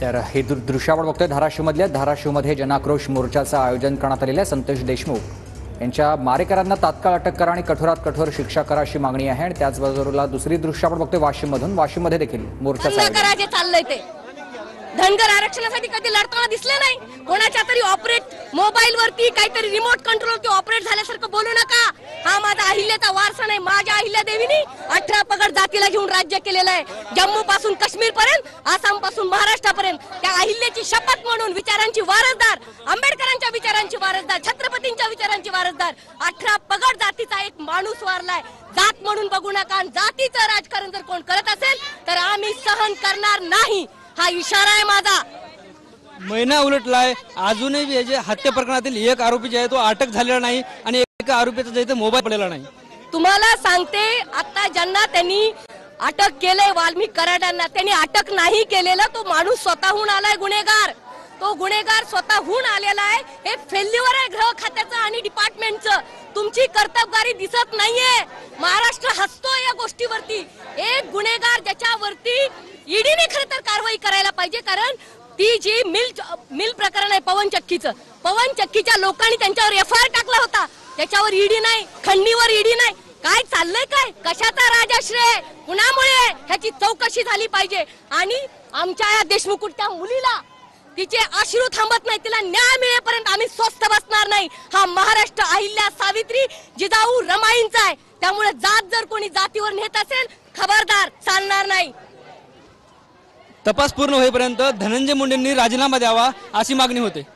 तर हे दृश्य आपण बघतोय धाराशिवमधल्या धाराशिवमध्ये जनाक्रोश मोर्चाचं आयोजन करण्यात आलेलं आहे। संतोष देशमुख यांच्या मारेकरांना तात्काळ अटक करा आणि कठोरात कठोर शिक्षा करा अशी मागणी आहे। आणि त्याचबरोबर दुसरी दृश्य आपण बघतोय वाशिममध्ये देखील मोर्चाचं आयोजन चाललंय। ते धनगर आरक्षणासाठी कधी लढताना दिसले नाही। कोणाच्या तरी ऑपरेट मोबाईल वरती काहीतरी रिमोट कंट्रोल की ऑपरेट झाल्यासारखं बोलू नका। हा माझा अहिल्याचा वारसा नाही। माझ्या अहिल्या देवीनी 18 पगड जातीला घेऊन राज्य केलेलं आहे। जम्मू पासून काश्मीर पर्यंत, आसाम पासून महाराष्ट्रापर्यंत त्या अहिल्याची शपथ म्हणून विचारांची वारसदार, आंबेडकरांच्या विचारांची वारसदार, छत्रपतींच्या विचारांची वारसदार 18 पगड जातीचा एक माणूस वारलाय। जात म्हणून बघू नका। जातीचं राजकारण जर कोण करत असेल तर आम्ही सहन करणार नाही, हा इशारा आहे माझा। महिना उलटलाय, अजूनही जे हत्या प्रकरणातील एक आरोपी जे आहे तो अटक झालेला नाही आणि एका आरोपीचा जे इथे मोबाईल पडलेला नाही। तुम्हाला सांगते, आता ज्यांना त्यांनी अटक केलंय वाल्मिक कराडांना, त्यांनी अटक नाही केलेला तो माणूस स्वतःहून आलाय गुन्हेगार। तो गुन्हेगार स्वतःहून आलेला आहे। हे फेल्युअर आहे गृह खात्याचं आणि डिपार्टमेंटचं। तुमची कर्तबगारी दिसत नाहीये। महाराष्ट्र हसतोय या गोष्टीवरती। एक गुन्हेगार ज्याच्यावरती ईडीने खरं तर कारवाई करायला पाहिजे, कारण ती जी मिल प्रकरण आहे पवन चक्कीच्या लोकांनी त्यांच्यावर एफआयआर टाकला होता, त्याच्यावर ईडी नाही, खंडीवर ईडी नाही। काय चाललंय? काय कशाचा राजाश्रय, कुणामुळे ह्याची चौकशी झाली पाहिजे। आणि आमच्या या देशमुखच्या मुलीला तिचे अश्रू थांबत नाही, तिला न्याय मिळेपर्यंत आम्ही स्वस्थ बसणार नाही। हा महाराष्ट्र अहिल्या सावित्री जिजाऊ रमाईंचा आहे। त्यामुळे जात जर कोणी जातीवर नेत असेल, खबरदार, चालणार नाही। तपास पूर्ण होईपर्यंत धनंजय मुंडेंनी राजीनामा द्यावा अशी मागणी होते।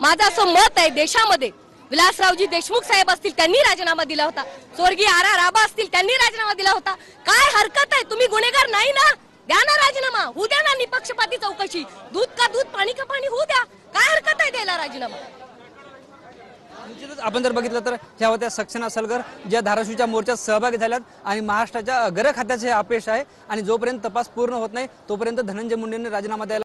माझं असं मत आहे, देशामध्ये विलासरावजी देशमुख साहेब असतील त्यांनी राजीनामा दिला होता, स्वर्गीय आर राबा असतील त्यांनी राजीनामा दिला होता। काय हरकत आहे? तुम्ही गुन्हेगार नाही ना, द्या ना राजीनामा, होऊ द्या ना निपक्षपाती चौकशी। दूध का दूध, पाणी का पाणी, होऊ द्या। काय हरकत आहे द्यायला राजीनामा? निश्चितच आपण जर बघितलं तर ह्या होत्या सक्सेना सलगर, ज्या धाराशिवच्या मोर्चात सहभागी झाल्यात आणि महाराष्ट्राच्या गृह खात्याचे अपयश आहे। आणि जोपर्यंत तपास पूर्ण होत नाही तोपर्यंत धनंजय मुंडेंनी राजीनामा द्यायला